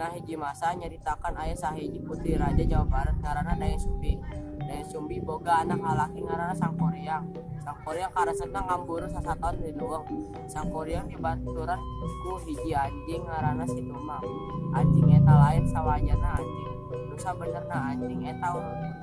Dina hiji masa nyaritakan aya sahiji putri raja Jawa Barat ngaranna Dayang Sumbi. Dayang Sumbi boga anak lalaki ngaranna Sangkuriang. Sangkuriang karesepna ngamburu sasaton di luwung. Sangkuriang dibaturan ku hiji anjing ngaranna Situmang. Anjing eta lain sawajana anjing. Nu sabenerna anjing eta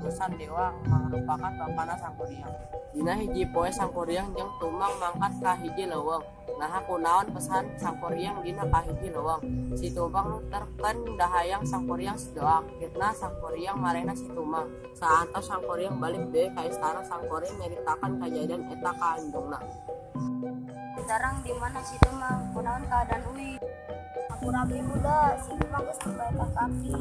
utusan dewa mangrupakan bapana Sangkuriang. Dina hiji poe Sangkuriang jeung Tumang mangkat ka hiji leuweung. Nah kunaon pesan Sangkuriang dina ka hiji leuweung. Si Tumang nu terken dahayang Sangkuriang sedoak. Kitna Sangkuriang marena si Tumang. Saantos Sangkuriang balik deui ka istana, Sangkuriang nyaritakan kajadian eta ka anjungna. Sekarang di mana si Tumang? Kunaon keadaan Uwi? Aku rabi muda, si Tumang geus sampai ka kaki.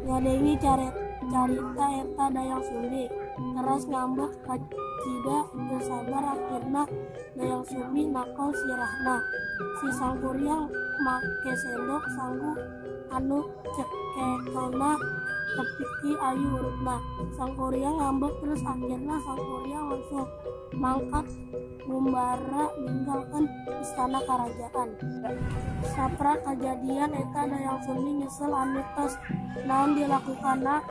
Ngadengi carita eta Dayang Sumbi. Keras ngambek ka cida teu sabar akhirna Dayang Sumbi nakal sirahna. Si Sangkuriang make sendok sanggu anu cekekelna tepiki ayu urutna. Sangkuriang ngambek terus akhirna Sangkuriang langsung mangkat ngumbara ninggalkeun istana kerajaan. Sapra kajadian eta Dayang Sumbi nyesel anu tos naon dilakukanna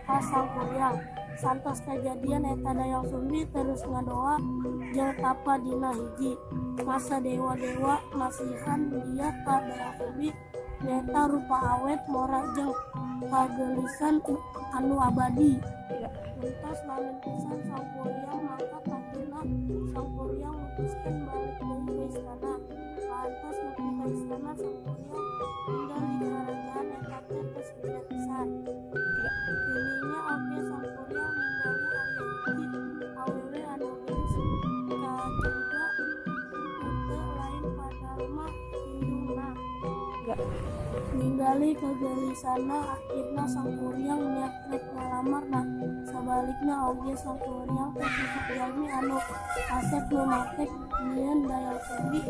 ka Sangkuriang. Santos kejadian eta Dayang Sumbi terus ngadoa jeung tapa dina hiji masa dewa-dewa masihan dia ka Dayang Sumbi nyaeta rupa awet mora jeung kagelisan anu abadi. Entos lamun pisan Sangkuriang mangkat akhirna Sangkuriang mutuskeun balik deui ka istana. Lantas nepi ka istana Sangkuriang tinggal di kerajaan eta teh geus gede pisan. Ininya oge Sangkuriang ningali aya hiji awewe anu geus kajuga teu lain padahal mah indungna. Ningali kegelisanna akhirna Sangkuriang niat rek ngalamar. Nah sabalikna oge Sangkuriang teh susuk jalmi anu kasep nu matek nyieun Dayang Sumbi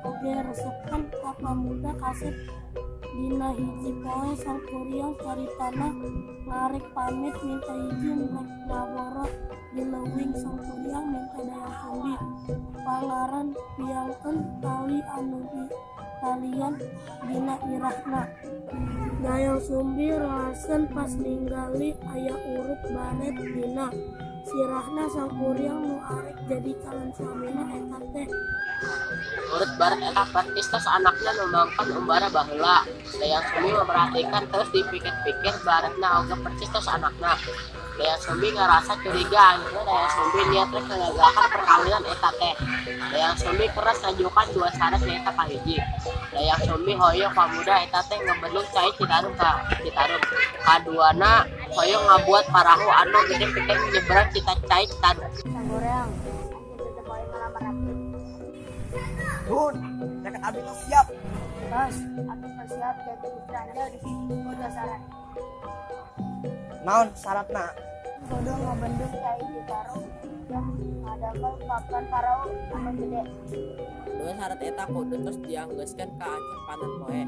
oge resepkeun ka pamuda kasep. Dina hiji poe Sangkuriang caritana ngarek pamit minta izin rek ngaboro di leuwing. Sangkuriang minta Dayang Sumbi pangaran piangkeun tali anu talian dina irahna. Dayang Sumbi rahasen pas ningali aya urut baret dina sirahna Sangkuriang nu arek jadi calon suamina eta teh. Urut barat eta praktis tos anakna nu mangkat umbara baheula. Dayang Sumbi memperhatikan terus dipikir-pikir baratna oge percis tos anakna. Dayang Sumbi ngarasa curiga, akhirnya Dayang Sumbi niat rek ngagagalkan perkawinan eta teh. Dayang Sumbi keras ngajukan dua syarat nyaeta kahiji. Dayang Sumbi hoyong pamuda eta teh ngebendung cai Citarum ka Citarum. Kaduana hoyong ngabuat parahu anu gede pikeun nyebrang cai Citarum. Sangkuriang, anjing teu poe ngalamar abdi. Dun, jaket abdi teh siap. Bos, abdi bersiap jadi istri anda di sini. Udah syarat. Naon syaratna? Kudu ngabendung cai Citarum jeung ngadamel papan parahu anu gede. Dua syarat eta kudu terus dianggeuskeun ka aceh panen poe.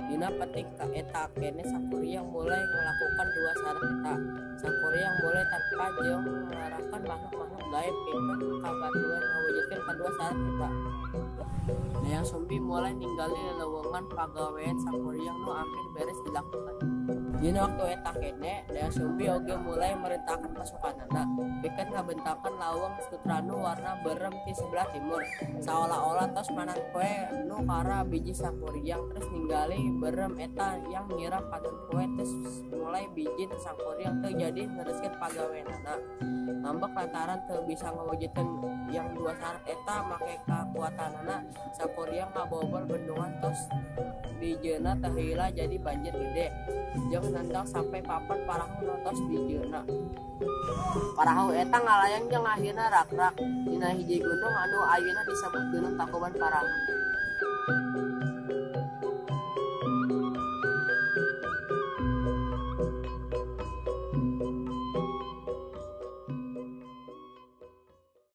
Dina petik ka eta kene Sangkuriang mulai melakukan dua syarat eta. Sangkuriang mulai tanpa jeung mengarahkan makhluk-makhluk gaib pikeun kabatuan ngawujudkeun kadua syarat eta. Dayang Sumbi mulai ninggali leuweungan pagawean Sangkuriang nu hampir beres dilakukan. Dina waktu eta kene Dayang Sumbi oge mulai merintahkan pasukanana pikeun ngabentakan lawang sutranu warna berem ti sebelah timur. Saolah-olah tos manan poe nu kara biji Sangkuriang terus ninggali berem eta yang nyiram panen poe terus mulai biji Sangkuriang teu jadi nereskeun pagaweanana. Ngambek lantaran teu bisa ngawujudkeun yang dua syarat eta make kakuatanana. Sangkuriang ngabobol bendungan tos bijeuna teh heula jadi banjir gede. Jeung nendang sampai papan parahu notos bijeuna. Parahu eta ngalayang jeung akhirna rak-rak dina hiji gunung anu ayeuna disebut Gunung Tangkuban Parahu.